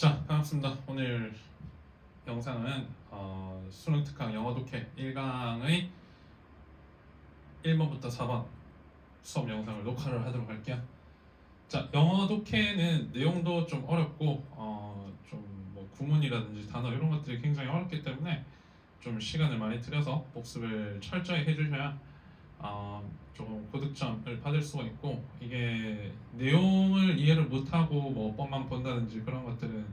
자, 반갑습니다. 오늘 영상은 수능 특강 영어 독해 1강의 1번부터 4번 수업 영상을 녹화를 하도록 할게요. 자, 영어 독해는 내용도 좀 어렵고 좀 뭐 구문이라든지 단어 이런 것들이 굉장히 어렵기 때문에 좀 시간을 많이 들여서 복습을 철저히 해주셔야 조금 고득점을 받을 수가 있고, 이게 내용을 이해를 못하고 뭐 뻔만 본다든지 그런 것들은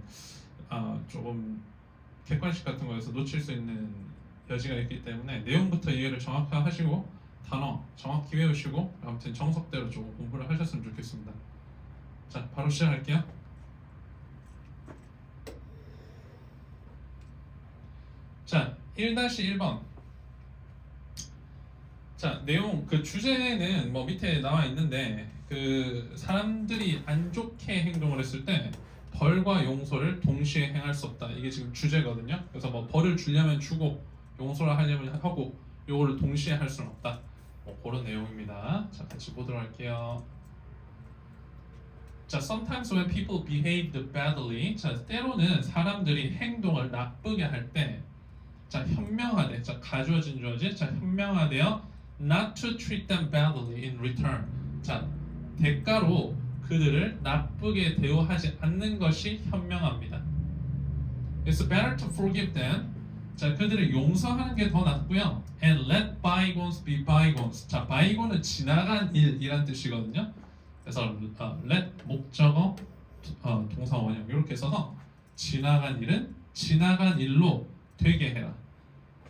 조금 객관식 같은 거에서 놓칠 수 있는 여지가 있기 때문에 내용부터 이해를 정확히 하시고 단어 정확히 외우시고 아무튼 정석대로 조금 공부를 하셨으면 좋겠습니다. 자, 바로 시작할게요. 자, 1-1번. 자, 내용 그 주제는 뭐 밑에 나와 있는데, 그 사람들이 안 좋게 행동을 했을 때 벌과 용서를 동시에 행할 수 없다. 이게 지금 주제거든요. 그래서 뭐 벌을 주려면 주고 용서를 하려면 하고 요거를 동시에 할 수는 없다. 뭐 그런 내용입니다. 자, 같이 보도록 할게요. 자, sometimes when people behaved badly. 자, 때로는 사람들이 행동을 나쁘게 할 때, 자, 현명하되, 자, 가주어진 주어지, 자, 현명하되어 not to treat them badly in return. 자, 대가로 그들을 나쁘게 대우하지 않는 것이 현명합니다. It's better to forgive them. 자, 그들을 용서하는 게 더 낫고요. And let bygones be bygones. 자, bygone은 지나간 일이란 뜻이거든요. 그래서 let 목적어 동사 원형 이렇게 써서 지나간 일은 지나간 일로 되게 해라.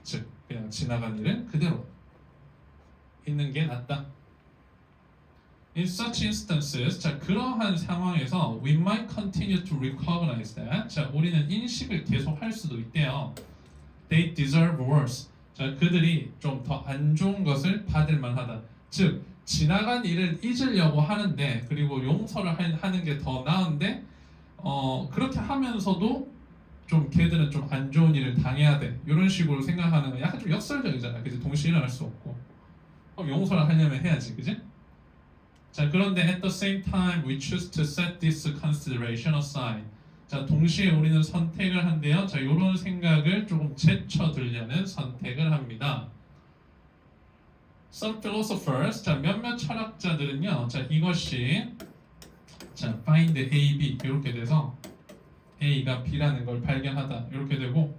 즉, 그냥 지나간 일은 그대로 있는 게 낫다. In such instances, 자, 그러한 상황에서 we might continue to recognize that. 자, 우리는 인식을 계속 할 수도 있대요. They deserve worse. 자, 그들이 좀 더 안 좋은 것을 받을 만하다. 즉, 지나간 일을 잊으려고 하는데, 그리고 용서를 하는 게 더 나은데, 그렇게 하면서도 좀 걔들은 좀 안 좋은 일을 당해야 돼. 이런 식으로 생각하는 건 약간 좀 역설적이잖아. 그치? 동시에 일어날 수 없고. 그럼 용서를 하려면 해야지, 그지? 자, 그런데 at the same time we choose to set this consideration aside. 자, 동시에 우리는 선택을 한대요. 자, 이런 생각을 조금 제쳐두려는 선택을 합니다. Some philosophers, 자, 몇몇 철학자들은요, 자, 이것이 자, find A, B 이렇게 돼서 A가 B라는 걸 발견하다 이렇게 되고,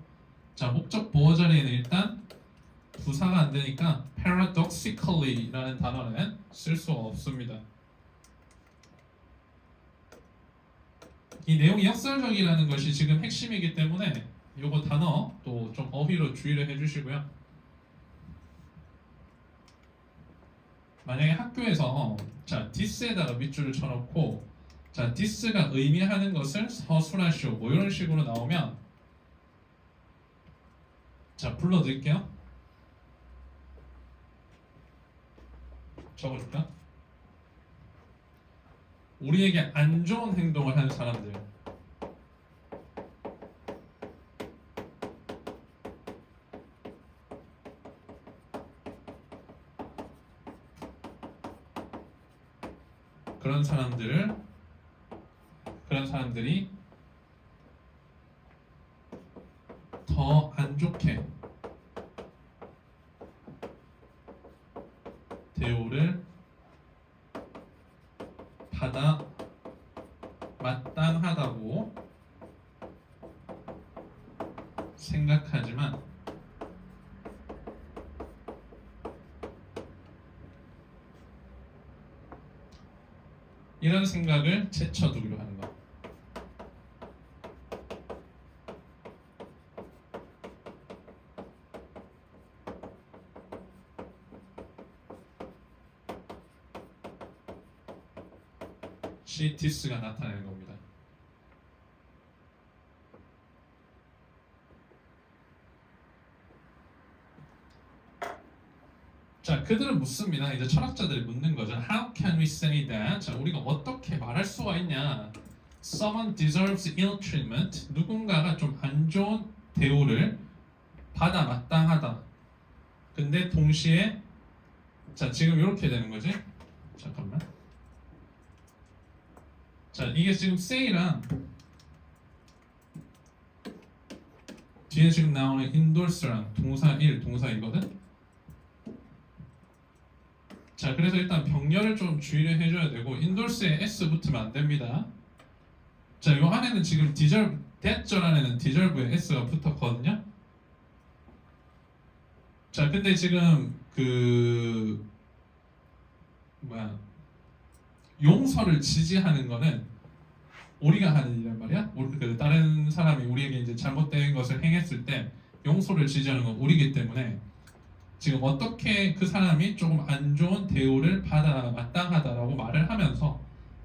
자, 목적 보호 자리에는 일단 부사가 안 되니까 paradoxically라는 단어는 쓸 수가 없습니다. 이 내용이 역설적이라는 것이 지금 핵심이기 때문에 요거 단어 또 좀 어휘로 주의를 해주시고요. 만약에 학교에서 자, this에다가 밑줄을 쳐놓고, 자, this가 의미하는 것을 서술하시오 뭐 이런 식으로 나오면, 자, 불러드릴게요. 적어줄까? 우리에게 안 좋은 행동을 하는 사람들. 그런 사람들이 더 안 좋게 대우를 받아 마땅하다고 생각하지만 이런 생각을 제쳐두기로 하는 것. this가 나타내는 겁니다. 자, 그들은 묻습니다. 이제 철학자들이 묻는 거죠. How can we say that? 자, 우리가 어떻게 말할 수가 있냐? Someone deserves ill treatment. 누군가가 좀 안 좋은 대우를 받아 마땅하다. 근데 동시에, 자, 지금 이렇게 되는 거지. 잠깐만. 자, 이게 지금 say랑 뒤에 지금 나오는 endorse랑 동사 1, 동사 2거든. 자, 그래서 일단 병렬을 좀 주의를 해줘야 되고 endorse에 s 붙으면 안 됩니다. 자, 요 안에는 지금 that 안에는 deserve에 s가 붙었거든요. 자, 근데 지금 그 용서를 지지하는 거는 우리가 하는 일이란 말이야. 그 다른 사람이 우리에게 이제 잘못된 것을 행했을 때 용서를 지지하는 건 우리기 때문에 지금 어떻게 그 사람이 조금 안 좋은 대우를 받아 마땅하다라고 말을 하면서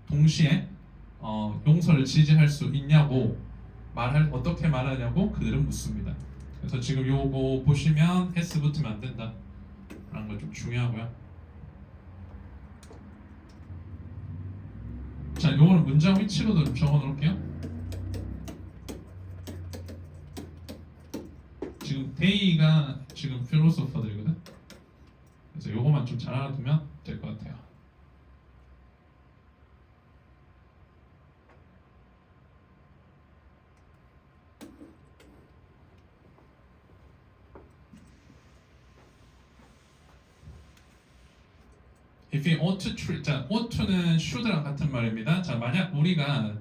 동시에 용서를 지지할 수 있냐고 어떻게 말하냐고 그들은 묻습니다. 그래서 지금 요거 보시면 s 붙으면 안 된다 라는 거 좀 중요하고요. 자, 요거는 문장 위치로도 좀 적어 놓을게요. 지금 데이가 지금 필로소퍼들이거든. 그래서 요거만 좀 잘 알아두면 될 것 같아요. If he ought to treat, 자, ought to는 should랑 같은 말입니다. 자, 만약 우리가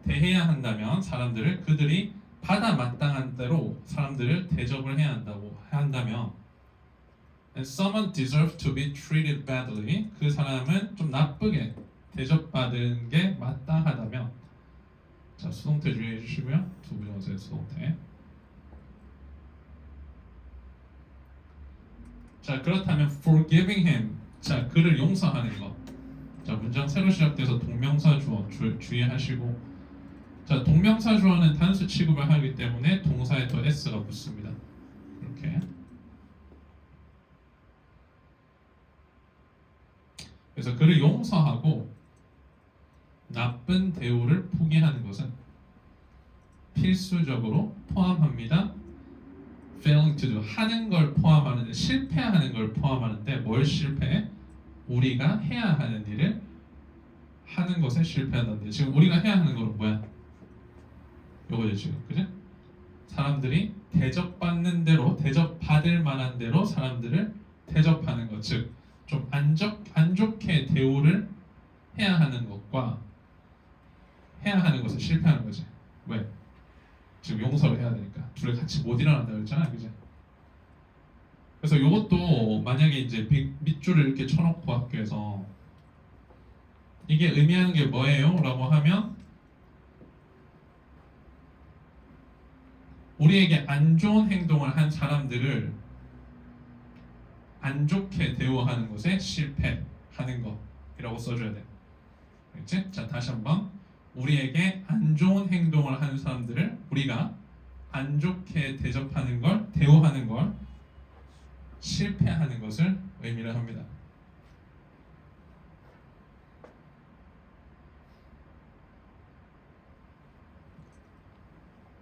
대해야 한다면 사람들을 그들이 받아 마땅한 대로 사람들을 대접을 해야 한다면 and someone deserves to be treated badly, 그 사람은 좀 나쁘게 대접받은 게 마땅하다면, 자, 수동태 주의해 주시고요. 두 부정어의 수동태. 자, 그렇다면 forgiving him, 자, 그를 용서하는 것. 자, 문장 새로 시작돼서 동명사 주어 주의하시고, 자, 동명사 주어는 단수 취급을 하기 때문에 동사에 또 s가 붙습니다. 이렇게. 그래서 그를 용서하고 나쁜 대우를 포기하는 것은 필수적으로 포함합니다. failing to do, 하는 걸 포함하는데, 실패하는 걸 포함하는데, 뭘 실패해? 우리가 해야 하는 일을 하는 것에 실패한다는데, 지금 우리가 해야 하는 건 뭐야? 요거죠 지금, 그죠? 사람들이 대접받는 대로, 대접받을 만한 대로 사람들을 대접하는 것, 즉 좀 안 좋게 대우를 해야 하는 것과 해야 하는 것에 실패하는 거지. 왜? 지금 용서를 해야 되니까 둘이 같이 못 일어난다고 했잖아, 그죠? 그래서 이것도 만약에 이제 밑줄을 이렇게 쳐놓고 학교에서 이게 의미하는 게 뭐예요? 라고 하면 우리에게 안 좋은 행동을 한 사람들을 안 좋게 대우하는 것에 실패하는 것이라고 써줘야 돼. 그렇지? 자, 다시 한번 우리에게 안 좋은 행동을 하는 사람들을 우리가 안 좋게 대접하는 걸, 대우하는 걸 실패하는 것을 의미를 합니다.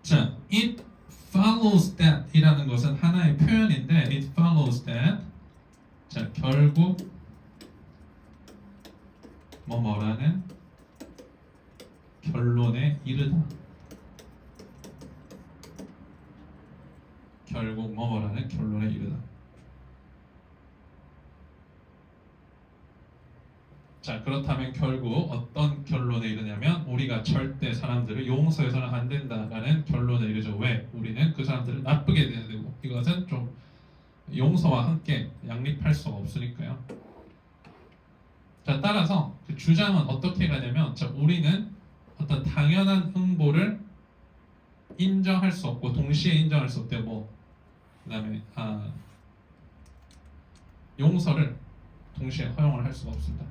자, it follows that 이라는 것은 하나의 표현인데 it follows that, 자, 결국 뭐라는 결론에 이르다. 결국 뭐라는 결론에 이르다. 자, 그렇다면 결국 어떤 결론에 이르냐면 우리가 절대 사람들을 용서해서는 안 된다라는 결론에 이르죠. 왜? 우리는 그 사람들을 나쁘게 대해야 되고, 이것은 좀 용서와 함께 양립할 수가 없으니까요. 자, 따라서 그 주장은 어떻게 가냐면, 자, 우리는 어떤 당연한 응보를 인정할 수 없고 동시에 인정할 수 없대요. 그다음에 용서를 동시에 허용을 할 수가 없습니다.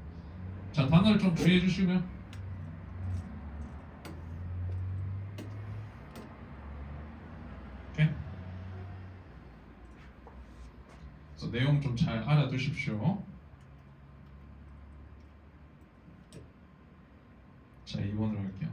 자, 단어를 좀 주의해 주시고요. 오케이? 그래서 내용 좀 잘 알아두십시오. 자, 2번으로 할게요.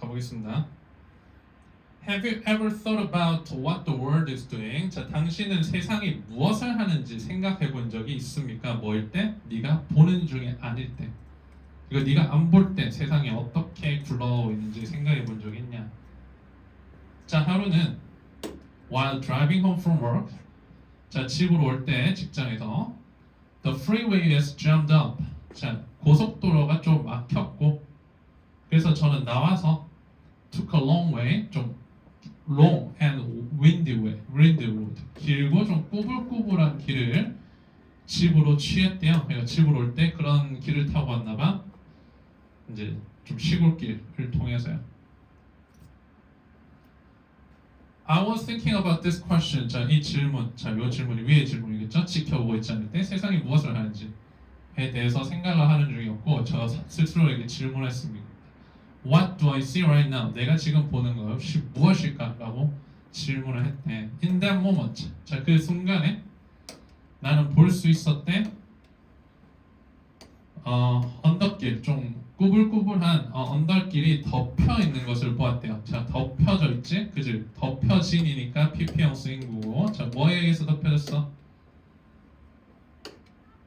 가보겠습니다. Have you ever thought about what the world is doing? 자, 당신은 세상이 무엇을 하는지 생각해 본 적이 있습니까? 뭐일 때? 네가 보는 중에 아닐 때. 이거 네가 안 볼 때 세상이 어떻게 굴러가고 있는지 생각해 본 적이 있냐? 자, 하루는 while driving home from work. 자, 집으로 올 때 직장에서 the freeway is jammed up. 자, 고속도로가 좀 막혔고 그래서 저는 나와서 took a long way, 좀 long and windy road, 길고 좀 꾸불꾸불한 길을 집으로 취했대요. 그러니까 집으로 올 때 그런 길을 타고 왔나봐. 이제 좀 시골길을 통해서요. I was thinking about this question. 자, 이 질문, 자, 이 질문이 위의 질문이겠죠? 지켜보고 있지 않을 때 세상이 무엇을 하는지에 대해서 생각을 하는 중이었고 저 스스로에게 질문했습니다. What do I see right now? 내가 지금 보는 것이 무엇일까? 라고 질문을 했대. In that moment, 자, 그 순간에 나는 볼 수 있었대. 언덕길, 좀 꾸불꾸불한 언덕길이 덮여 있는 것을 보았대요. 자, 덮여져 있지? 그지? 덮여진이니까 PP형 쓰인구고. 자, 뭐에 의해서 덮여졌어?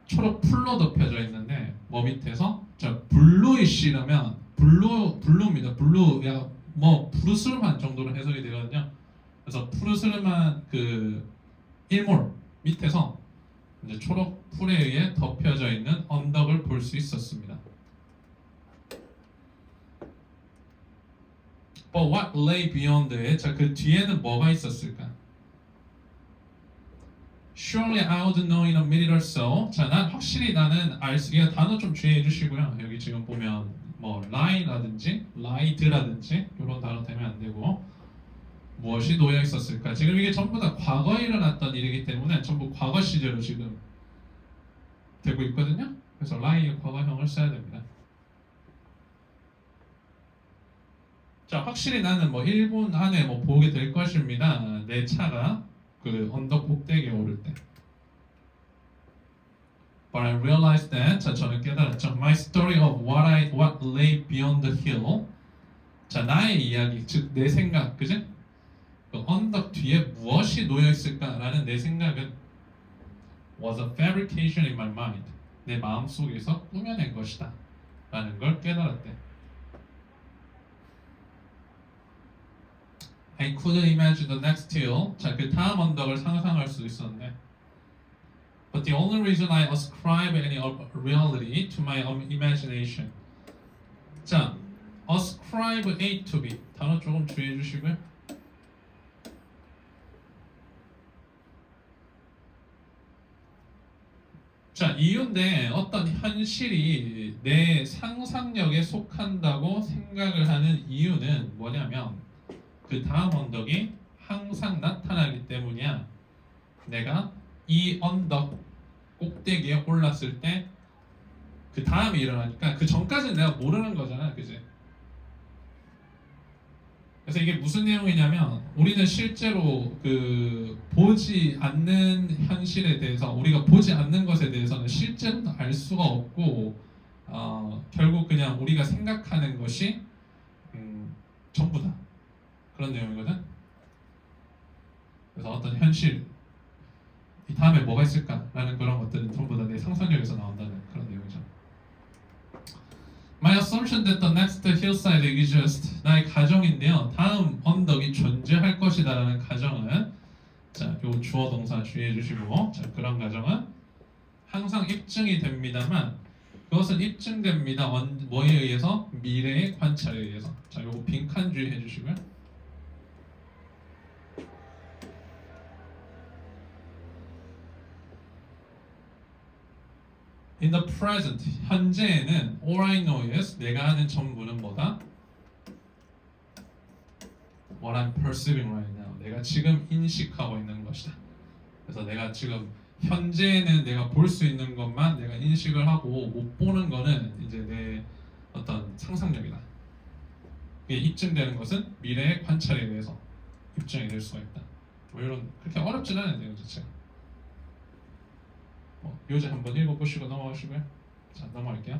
초록 풀로 덮여져 있는데 뭐 밑에서? 자, 블루이시라면 블루입니다. 블루, 야, 뭐 푸르스름한 정도로 해석이 되거든요. 그래서 푸르스름한 그 일몰 밑에서 이제 초록 풀에 의해 덮여져 있는 언덕을 볼 수 있었습니다. But what lay beyond it? 자, 그 뒤에는 뭐가 있었을까? Surely I would know in a minute or so. 자, 난 확실히 나는 알 수. 이 단어 좀 주의해 주시고요. 여기 지금 보면 뭐 lie라든지 lied라든지 이런 단어 되면 안 되고 무엇이 놓여 있었을까? 지금 이게 전부 다 과거에 일어났던 일이기 때문에 전부 과거 시제로 지금 되고 있거든요. 그래서 lie의 과거형을 써야 됩니다. 자, 확실히 나는 뭐 1분 안에 뭐 보게 될 것입니다. 내 차가 그 언덕 꼭대기에 오를 때. But I realized that, 자, 저는 깨달았죠. My story of what lay beyond the hill. 자, 나의 이야기, 즉 내 생각, 그지? 그 언덕 뒤에 무엇이 놓여 있을까라는 내 생각은 was a fabrication in my mind. 내 마음 속에서 꾸며낸 것이다. 라는 걸 깨달았대. I couldn't imagine the next hill. 자, 그 다음 언덕을 상상할 수 있었는데. But the only reason I ascribe any reality to my imagination. 자, ascribe A to B. 단어 조금 주의해 주시고요. 자, 이유인데 어떤 현실이 내 상상력에 속한다고 생각을 하는 이유는 뭐냐면 그 다음 언덕이 항상 나타나기 때문이야. 내가 이 언덕 꼭대기에 올랐을 때 그 다음이 일어나니까 그 전까지는 내가 모르는 거잖아, 그지? 그래서 이게 무슨 내용이냐면 우리는 실제로 그 보지 않는 현실에 대해서 우리가 보지 않는 것에 대해서는 실제로는 알 수가 없고 결국 그냥 우리가 생각하는 것이 전부다 그런 내용이거든. 그래서 어떤 현실 이 다음에 뭐가 있을까라는 그런 것들은 전부 다 내 상상력에서 나온다는 그런 내용이죠. My assumption that the next hillside exists. 나의 가정인데요. 다음 언덕이 존재할 것이다라는 가정은 자, 요 주어 동사 주의해 주시고 자, 그런 가정은 항상 입증이 됩니다만 그것은 입증됩니다. 뭐에 의해서? 미래의 관찰에 의해서. 자, 요거 빈칸 주의해 주시고요. In the present, 현재에는 all I know is 내가 아는 전부는 뭐다? What I'm perceiving right now. 내가 지금 인식하고 있는 것이다. 그래서 내가 지금 현재에는 내가 볼 수 있는 것만 내가 인식을 하고 못 보는 거는 이제 내 어떤 상상력이다. 이게 입증되는 것은 미래의 관찰에 의해서 입증이 될 수가 있다. 뭐 이런 그렇게 어렵진 않은 내용 자체가. 요지 한번 읽어보시고 넘어가시고요. 자, 넘어갈게요.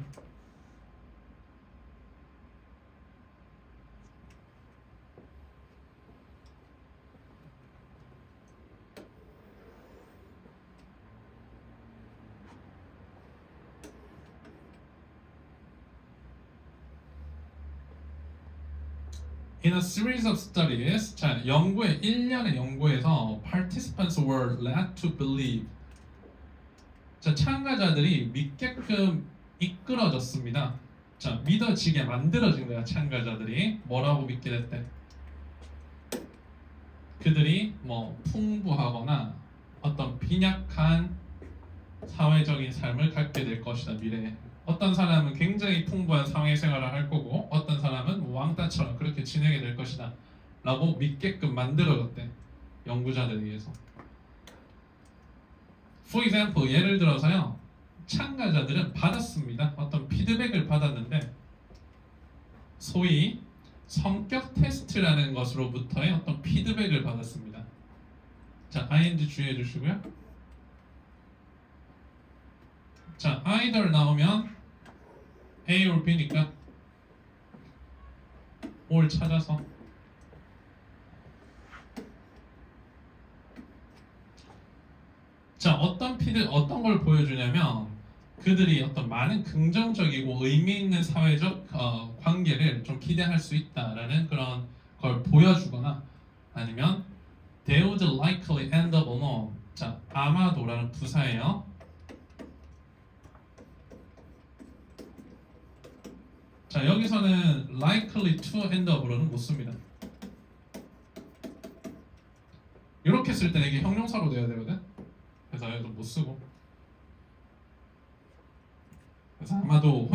In a series of studies, 자, 연구의 1년의 연구에서 participants were led to believe. 자, 참가자들이 믿게끔 이끌어졌습니다. 자, 믿어지게 만들어진 거야. 참가자들이 뭐라고 믿게 됐대? 그들이 뭐 풍부하거나 어떤 빈약한 사회적인 삶을 갖게 될 것이다. 미래에 어떤 사람은 굉장히 풍부한 사회생활을 할 거고 어떤 사람은 뭐 왕따처럼 그렇게 지내게 될 것이다 라고 믿게끔 만들어졌대. 연구자들에 의해서. For example, 예를 들어서요, 참가자들은 받았습니다. 어떤 피드백을 받았는데 소위 성격 테스트라는 것으로부터의 어떤 피드백을 받았습니다. 자, ing 주의해 주시고요. 자, either 나오면 A or B니까 or 찾아서. 자, 어떤 걸 보여주냐면 그들이 어떤 많은 긍정적이고 의미 있는 사회적 관계를 좀 기대할 수 있다라는 그런 걸 보여주거나 아니면 they would likely end up alone. 자, 아마도라는 부사예요. 자, 여기서는 likely to end up으로는 못 씁니다. 이렇게 쓸 때는 이게 형용사로 돼야 되거든. 그래서 여기도 못 쓰고. 그래서 아마도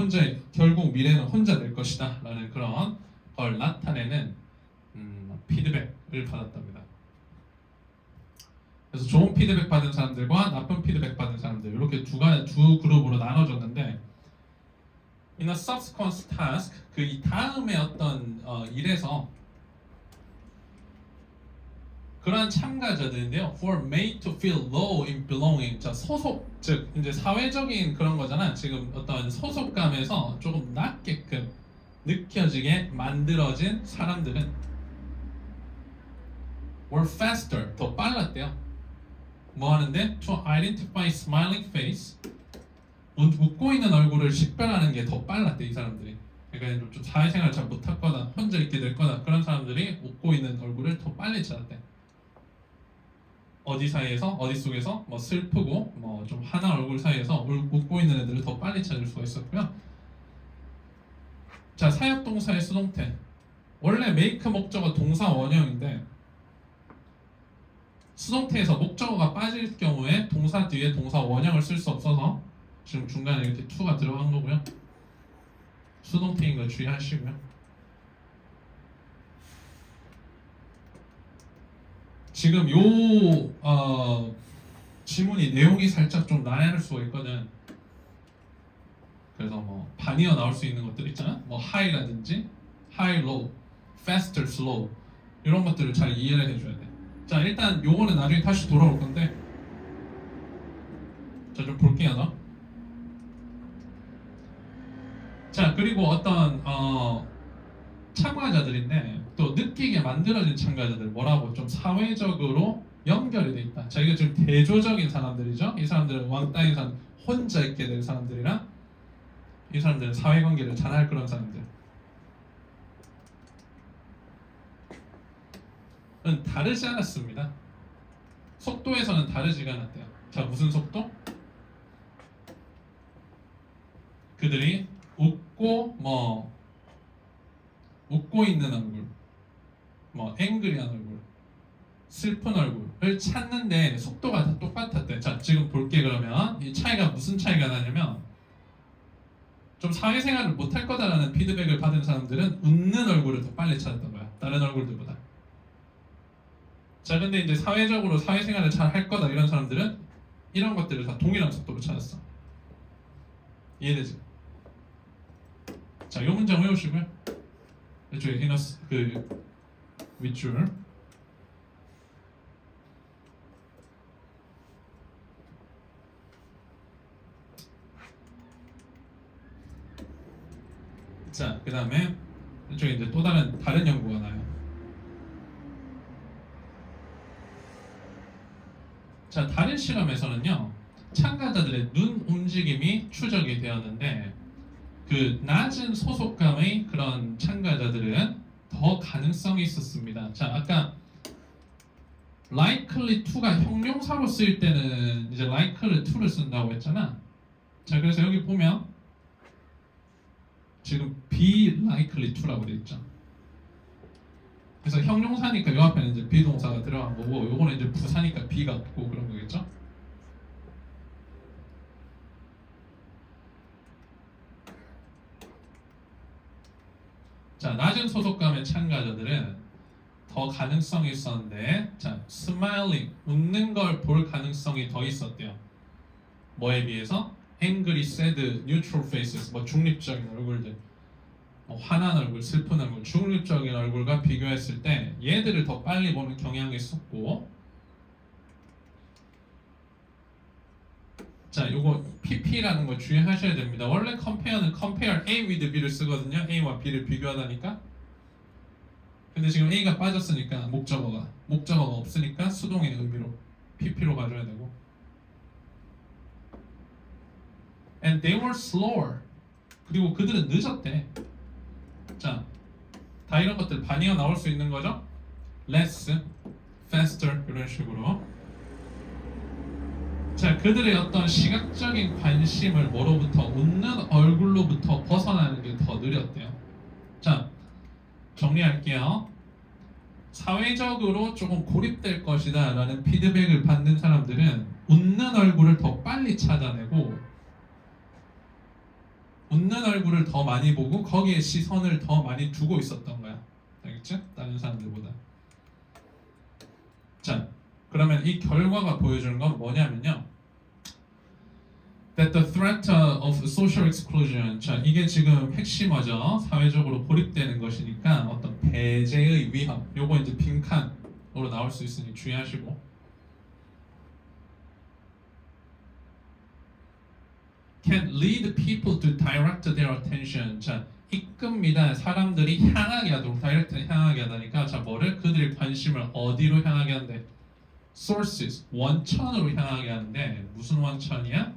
결국 미래는 혼자 될 것이다 라는 그런 걸 나타내는 피드백을 받았답니다. 그래서 좋은 피드백 받은 사람들과 나쁜 피드백 받은 사람들 이렇게 두 그룹으로 나눠졌는데 in a subsequent task, 그 이 다음에 어떤 일에서 그러한 참가자들인데요, were made to feel low in belonging. 자, 소속, 즉 이제 사회적인 그런 거잖아. 지금 어떤 소속감에서 조금 낮게끔 느껴지게 만들어진 사람들은 were faster, 더 빨랐대요. 뭐 하는데? To identify smiling face, 웃고 있는 얼굴을 식별하는 게 더 빨랐대, 이 사람들이. 그러니까 좀 사회생활을 잘 못하거나 혼자 있게 될 거나 그런 사람들이 웃고 있는 얼굴을 더 빨리 찾았대. 어디 사이에서, 어디 속에서 뭐 슬프고 뭐 좀 화난 얼굴 사이에서 웃고 있는 애들을 더 빨리 찾을 수가 있었고요. 자, 사역동사의 수동태. 원래 make 목적어 동사 원형인데 수동태에서 목적어가 빠질 경우에 동사 뒤에 동사 원형을 쓸 수 없어서 지금 중간에 이렇게 to가 들어간 거고요. 수동태인 거 주의하시고요. 지금 요 지문이 내용이 살짝 좀 난해할 수가 있거든. 그래서 뭐 반이어 나올 수 있는 것들 있잖아. 뭐 high라든지 high, low, faster, slow 이런 것들을 잘 이해를 해줘야 돼. 자, 일단 요거는 나중에 다시 돌아올 건데 자, 좀 볼게요. 너. 자, 그리고 어떤 참가자들인데 또 느끼게 만들어진 참가자들 뭐라고 좀 사회적으로 연결이 돼 있다. 자, 이게 좀 대조적인 사람들이죠. 이 사람들은 왕따인 사람, 혼자 있게 된 사람들이랑 이 사람들은 사회관계를 잘할 그런 사람들. 은 다르지 않았습니다. 속도에서는 다르지가 않았대요. 자, 무슨 속도? 그들이 웃고 있는 얼굴, 뭐 앵그리한 얼굴, 슬픈 얼굴을 찾는데 속도가 다 똑같았대. 자, 지금 볼게. 그러면 이 차이가 무슨 차이가 나냐면 좀 사회생활을 못할 거다라는 피드백을 받은 사람들은 웃는 얼굴을 더 빨리 찾았던 거야. 다른 얼굴들보다. 자, 근데 이제 사회적으로 사회생활을 잘 할 거다 이런 사람들은 이런 것들을 다 동일한 속도로 찾았어. 이해되지? 자, 이 문장 외우시고요. 이쪽에 이너스 그 윗줄. 자, 그 다음에 이쪽에 이제 또 다른 연구가 나요. 자, 다른 실험에서는요, 참가자들의 눈 움직임이 추적이 되었는데 그 낮은 소속감의 그런 참가자들은 더 가능성이 있었습니다. 자, 아까 likely to가 형용사로 쓰일 때는 이제 likely to를 쓴다고 했잖아. 자, 그래서 여기 보면 지금 be likely to라고 돼 있죠. 그래서 형용사니까 요 앞에는 이제 비동사가 들어간 거고, 요거는 이제 부사니까 be가 없고 그런 거겠죠. 자, 낮은 소속감의 참가자들은 더 가능성이 있었는데, 자, smiling, 웃는 걸 볼 가능성이 더 있었대요. 뭐에 비해서? angry, sad, neutral faces, 뭐 중립적인 얼굴들, 뭐 화난 얼굴, 슬픈 얼굴, 중립적인 얼굴과 비교했을 때 얘들을 더 빨리 보는 경향이 있었고, 자, 요거 PP라는 거 주의하셔야 됩니다. 원래 compare는 compare A with B를 쓰거든요. A와 B를 비교하다니까. 근데 지금 A가 빠졌으니까 목적어가 없으니까 수동의 의미로 PP로 가져야 되고. And they were slower. 그리고 그들은 늦었대. 자, 다 이런 것들 반의어 나올 수 있는 거죠. less, faster 이런 식으로. 자, 그들의 어떤 시각적인 관심을 뭐로부터 웃는 얼굴로부터 벗어나는 게 더 느렸대요. 자, 정리할게요. 사회적으로 조금 고립될 것이다 라는 피드백을 받는 사람들은 웃는 얼굴을 더 빨리 찾아내고 웃는 얼굴을 더 많이 보고 거기에 시선을 더 많이 두고 있었던 거야. 알겠죠? 다른 사람들보다. 자, 그러면 이 결과가 보여주는 건 뭐냐면요. That the threat of social exclusion. 자, 이게 지금 핵심어죠. 사회적으로 고립되는 것이니까 어떤 배제의 위험. 요거 이제 빈칸으로 나올 수 있으니 주의하시고. Can lead people to direct their attention. 자, 이끕니다. 사람들이 향하게 하도록, 다이렉트를 향하게 하다니까, 자, 뭐를? 그들의 관심을 어디로 향하게 한대? Sources, 원천으로 향하게 하는데, 무슨 원천이야?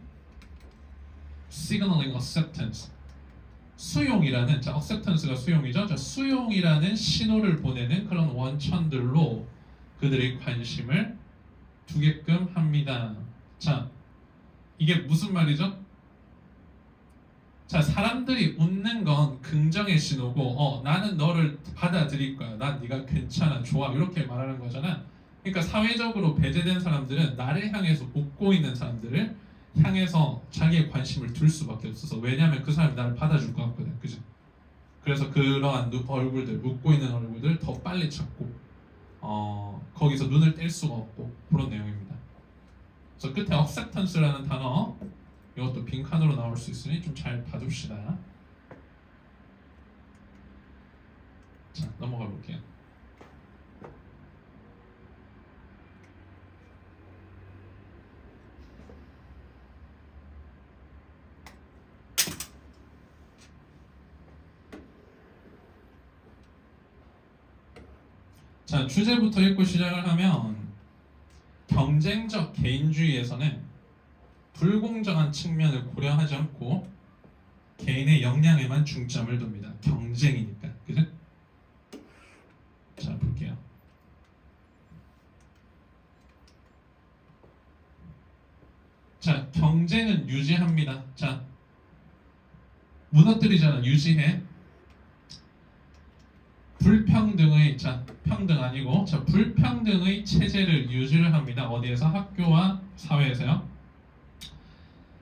Signaling acceptance. 수용이라는, 자, acceptance가 수용이죠. 자, 수용이라는 신호를 보내는 그런 원천들로 그들의 관심을 두게끔 합니다. 자, 이게 무슨 말이죠? 자, 사람들이 웃는 건 긍정의 신호고, 나는 너를 받아들일 거야. 난 네가 괜찮아, 좋아, 이렇게 말하는 거잖아. 그러니까 사회적으로 배제된 사람들은 나를 향해서 웃고 있는 사람들을 향해서 자기의 관심을 둘 수밖에 없어서, 왜냐하면 그 사람이 나를 받아줄 것 같거든, 그죠? 그래서 그러한 얼굴들, 웃고 있는 얼굴들 더 빨리 찾고, 거기서 눈을 뗄 수가 없고 그런 내용입니다. 그래서 끝에 acceptance라는 단어. 이것도 빈칸으로 나올 수 있으니 좀 잘 봐둡시다. 자, 넘어가 볼게요. 자, 주제부터 읽고 시작을 하면 경쟁적 개인주의에서는 불공정한 측면을 고려하지 않고 개인의 역량에만 중점을 둡니다. 경쟁이니까, 그죠? 자, 볼게요. 자, 경쟁은 유지합니다. 자, 무너뜨리잖아, 유지해. 불평등의, 자, 평등 아니고, 자, 불평등의 체제를 유지를 합니다. 어디에서? 학교와 사회에서요.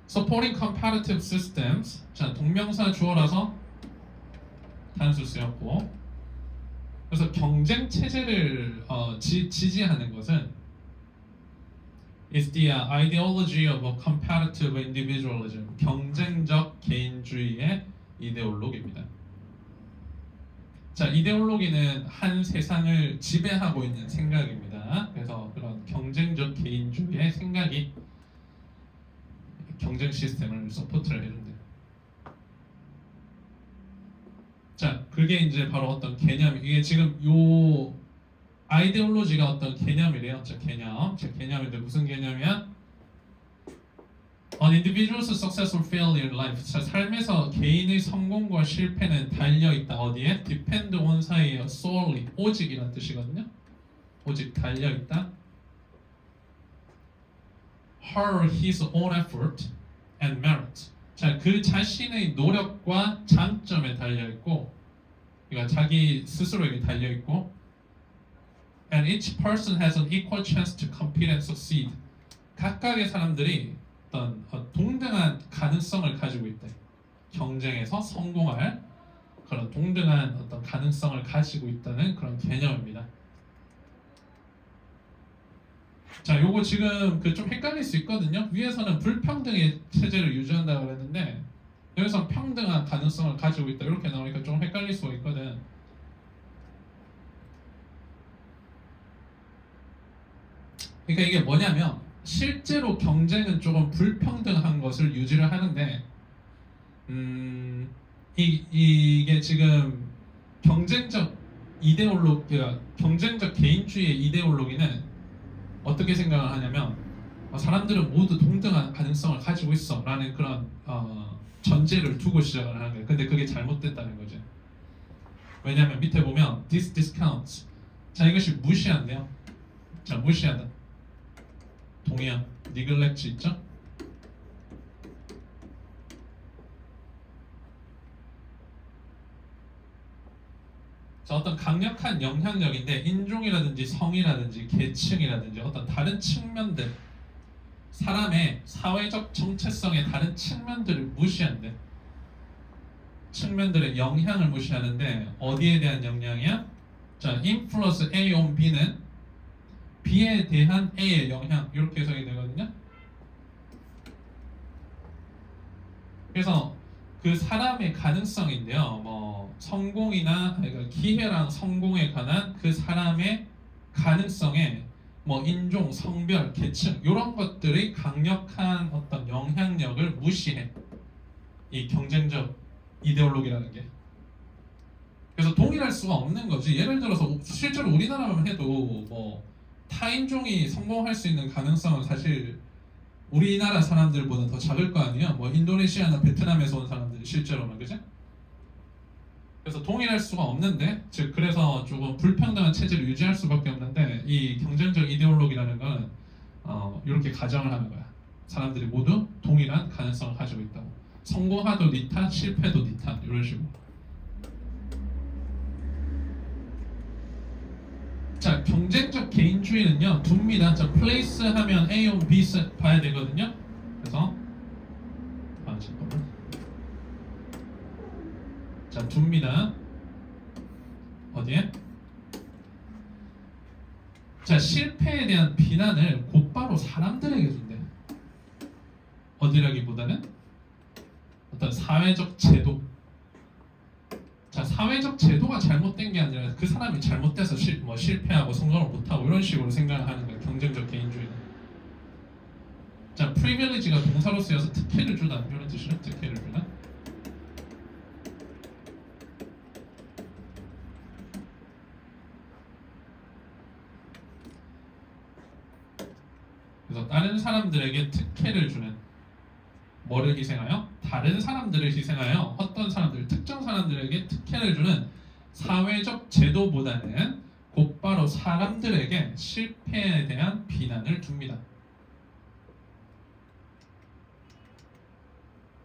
Supporting competitive systems. 자, 동명사 주어라서 단수 쓰였고, 그래서 경쟁 체제를 지지하는 것은 is the ideology of a competitive individualism. 경쟁적 개인주의의 이데올로기입니다. 자, 이데올로기는 한 세상을 지배하고 있는 생각입니다. 그래서 그런 경쟁적 개인주의의 생각이 경쟁 시스템을 서포트를 해준대요. 자, 그게 이제 바로 어떤 개념, 이게 지금 요 아이디올로지가 어떤 개념이래요. 자, 개념. 자, 개념인데 무슨 개념이야? An individual's success or failure in life. 자, 삶에서 개인의 성공과 실패는 달려 있다. 어디에? Depend on 사이에요. Solely. 오직이란 뜻이거든요. 오직 달려 있다. Her, his own effort and merit. 자, 그 자신의 노력과 장점에 달려 있고, 그러니까 자기 스스로에게 달려 있고, and each person has an equal chance to compete and succeed. 각각의 사람들이 어떤 동등한 가능성을 가지고 있다. 경쟁에서 성공할 그런 동등한 어떤 가능성을 가지고 있다는 그런 개념입니다. 자, 요거 지금 그 좀 헷갈릴 수 있거든요. 위에서는 불평등의 체제를 유지한다고 그랬는데 여기서 평등한 가능성을 가지고 있다 이렇게 나오니까 좀 헷갈릴 수가 있거든. 그러니까 이게 뭐냐면 실제로 경쟁은 조금 불평등한 것을 유지를 하는데 이게 지금 경쟁적 이데올로기가 경쟁적 개인주의의 이데올로기는 어떻게 생각을 하냐면 사람들은 모두 동등한 가능성을 가지고 있어 라는 그런 전제를 두고 시작을 하는 거예요. 근데 그게 잘못됐다는 거죠. 왜냐하면 밑에 보면 this discounts. 자, 이것이 무시한대요. 자, 무시하다. 동의한 neglect 있죠? 자, 어떤 강력한 영향력인데 인종이라든지 성이라든지 계층이라든지 어떤 다른 측면들 사람의 사회적 정체성의 다른 측면들을 무시한대. 측면들의 영향을 무시하는데 어디에 대한 영향이야? 자, influence A on B는 B에 대한 A의 영향 이렇게 해석이 되거든요. 그래서 그 사람의 가능성인데요. 뭐 성공이나 그러니까 기회랑 성공에 관한 그 사람의 가능성에 뭐 인종, 성별, 계층 이런 것들의 강력한 어떤 영향력을 무시해. 이 경쟁적 이데올로기라는 게. 그래서 동일할 수가 없는 거지. 예를 들어서 실제로 우리나라만 해도 뭐 타인종이 성공할 수 있는 가능성은 사실 우리나라 사람들보다 더 작을 거 아니에요. 뭐 인도네시아나 베트남에서 온 사람들이 실제로는 그죠? 그래서 동일할 수가 없는데 즉 그래서 조금 불평등한 체제를 유지할 수밖에 없는데 이 경쟁적 이데올로기라는 건 이렇게 가정을 하는 거야. 사람들이 모두 동일한 가능성을 가지고 있다고. 성공하도 니 탓, 실패도 니 탓 이런 식으로. 자, 경쟁적 개인주의는요 둡니다. 자, place 하면 A on B 봐야 되거든요. 그래서 잠깐만. 자, 둡니다. 어디에? 자, 실패에 대한 비난을 곧바로 사람들에게 준대. 어디라기보다는 어떤 사회적 제도. 자, 사회적 제도가 잘못된 게 아니라 그 사람이 잘못돼서 실패하고 성공을 못하고 이런 식으로 생각을 하는 거예요. 경쟁적 개인주의는. 자, 프리빌리지가 동사로 쓰여서 특혜를 주다 이런 뜻이죠. 특혜를 주다. 그래서 다른 사람들에게 특혜를 주는 뭐를 희생하여? 다른 사람들을 희생하여 어떤 사람들, 특정 사람들에게 특혜를 주는 사회적 제도보다는 곧바로 사람들에게 실패에 대한 비난을 줍니다.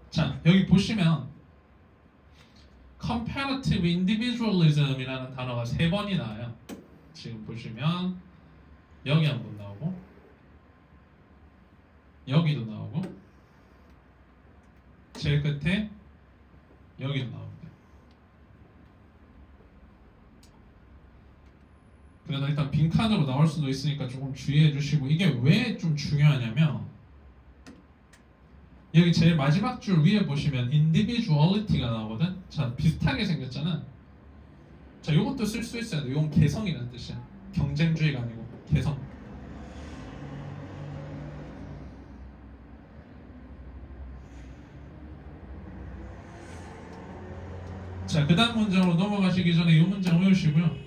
자, 여기 보시면 comparative individualism이라는 단어가 3번이 나와요. 지금 보시면 여기 한 번 나오고 여기도 나오고 제일 끝에 여기도 나옵니다. 그래서 일단 빈칸으로 나올 수도 있으니까 조금 주의해 주시고 이게 왜 좀 중요하냐면 여기 제일 마지막 줄 위에 보시면 individuality가 나오거든. 자, 비슷하게 생겼잖아. 자, 요것도 쓸 수 있어야 돼. 이건 개성이라는 뜻이야. 경쟁주의가 아니고 개성. 자, 그 다음 문장으로 넘어가시기 전에 이 문장 외우시고요.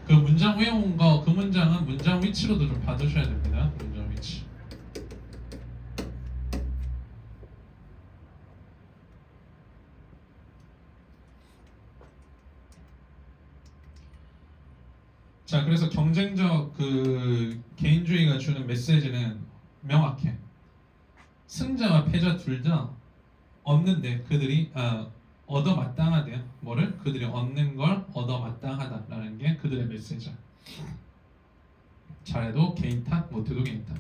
그 문장 외운 거 그 문장은 문장 위치로도 좀 봐두셔야 됩니다. 문장 위치. 자, 그래서 경쟁적 그 개인주의가 주는 메시지는 명확해. 승자와 패자 둘 다 얻는데 그들이 얻어마땅하대요. 뭐를? 그들이 얻는 걸 얻어마땅하다라는 게 그들의 메시지야. 잘해도 개인 탓, 못해도 개인 탓.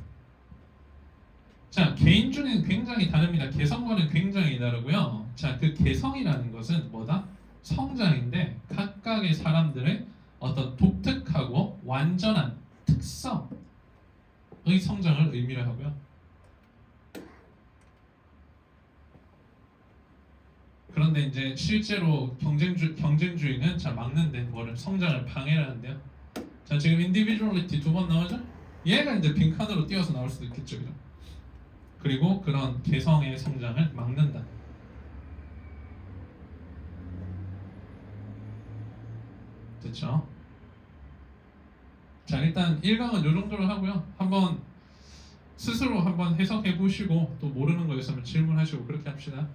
자, 개인주의는 굉장히 다릅니다. 개성과는 굉장히 다르고요. 자, 그 개성이라는 것은 뭐다? 성장인데 각각의 사람들의 어떤 독특하고 완전한 특성의 성장을 의미를 하고요. 그런데 이제 실제로 경쟁주의는 자 막는데 뭐를 성장을 방해를 하는데요. 자, 지금 individuality 두 번 나오죠? 얘가 이제 빈칸으로 띄어서 나올 수도 있겠죠, 그죠? 그리고 그런 개성의 성장을 막는다. 됐죠? 자, 일단 1강은 이 정도로 하고요. 한번 스스로 한번 해석해 보시고 또 모르는 거 있으면 질문하시고 그렇게 합시다.